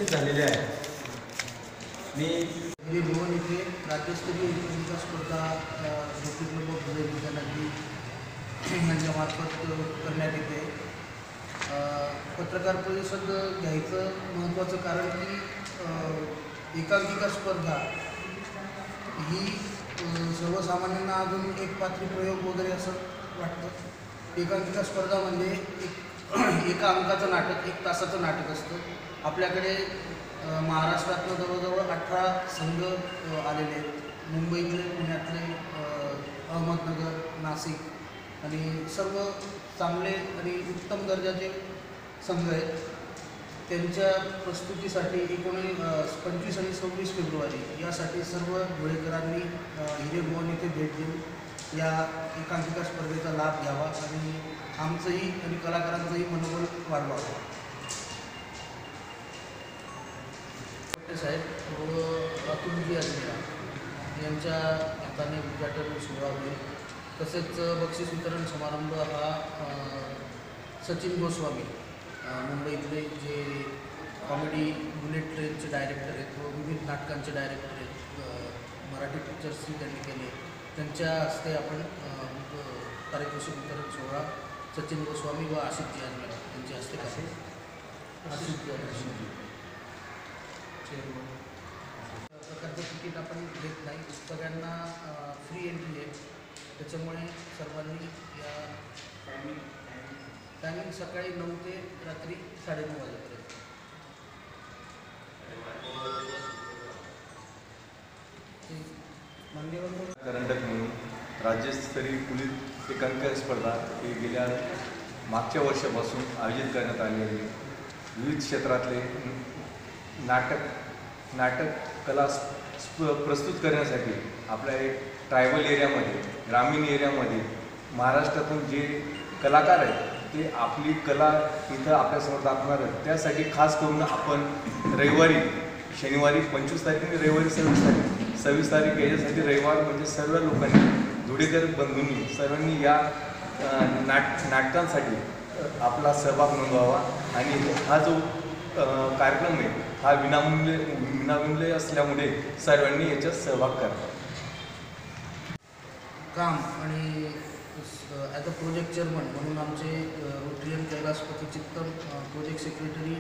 उपस्थित झालेले आहेत. मी भुवन येथे राज्यस्तरीय एकांकिका स्पर्धा ज्योतिर्मय विद्यार्थी यांच्यामार्फत करण्यात येते. पत्रकार परिषद घ्यायचं महत्त्वाचं कारण की एकांकिका स्पर्धा ही सर्वसामान्यांना अजून एक पात्री प्रयोग वगैरे असं वाटतं. एकांकिका स्पर्धा म्हणजे एका अंकाचं नाटक, 1 तासाचं नाटक असतं. आपल्याकडे महाराष्ट्रातनं जवळजवळ 18 संघ आलेले आहेत. मुंबईतले, पुण्यातले, अहमदनगर, नाशिक आणि सर्व चांगले आणि उत्तम दर्जाचे संघ आहेत. त्यांच्या प्रस्तुतीसाठी 25 आणि 26 फेब्रुवारी यासाठी सर्व धुळेकरांनी हिरे भुवन येथे भेट देऊन या एकांकिका स्पर्धेचा लाभ घ्यावा आणि आमचंही आणि कलाकारांचंही मनोबल वाढवावं. साहेब व अतुलजी अजमेरा यांच्या हाताने उद्घाटन सोहळा होईल. तसेच बक्षीस वितरण समारंभ हा सचिन गोस्वामी मुंबईतले जे कॉमेडी बुलेट ट्रेनचे डायरेक्टर आहेत व विविध नाटकांचे डायरेक्टर आहेत, मराठी पिक्चर्सही त्यांनी केले, त्यांच्या हस्ते आपण पारितोषिक वितरण सोहळा सचिन गोस्वामी व आशिषजी अजमेरा यांच्या हस्ते करेल. आशिषजी प्रकारचं तिकीट आपण घेत नाही, सगळ्यांना फ्री एंट्री आहे. त्याच्यामुळे सर्वांनी या टायमिंग सकाळी 9 ते रात्री 9:30 वाजेपर्यंत. करंडक म्हणून राज्यस्तरीय पोलीस एकांकिका स्पर्धा ही गेल्या मागच्या वर्षापासून आयोजित करण्यात आली आहे. विविध क्षेत्रातले नाटक कला प्रस्तुत करण्यासाठी आपल्या एक ट्रायबल एरियामध्ये, ग्रामीण एरियामध्ये महाराष्ट्रातून जे कलाकार आहेत ते आपली कला इथं आपल्यासमोर दाखवणार आहेत. त्यासाठी खास करून आपण रविवारी, शनिवारी 25 तारीख आणि रविवारी 26 तारीख याच्यासाठी रविवार म्हणजे सर्व लोकांनी, धुळेकर बंधूंनी सर्वांनी या नाटकांसाठी आपला सहभाग नोंदवावा आणि हा जो कार्यक्रम आहे हा विनामूल्य असल्यामुळे सर्वांनी याच्यात सहभाग करावा. काम आणि ॲज अ प्रोजेक्ट चेअरमन म्हणून आमचे रोटरियन कैलासपती चित्तम, प्रोजेक्ट सेक्रेटरी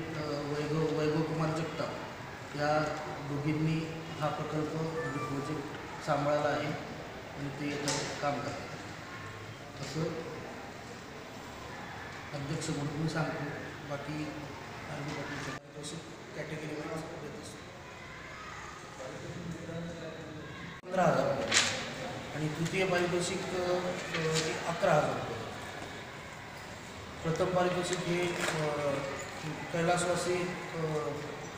वैभव कुमार जगताप या दोघींनी हा प्रकल्प म्हणजे प्रोजेक्ट सांभाळला आहे आणि ते याच्यावर काम करतात. असं अध्यक्ष म्हणून मी सांगतो. बाकी कॅटेगरी वाईज देत असतो 15,000 रुपये आणि तृतीय पारितोषिक 11,000 रुपये. प्रथम पारितोषिक हे कैलासवासी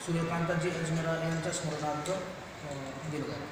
सूर्यकांताजी अजमेरा यांच्या स्मरणार्थ दिलं जातं.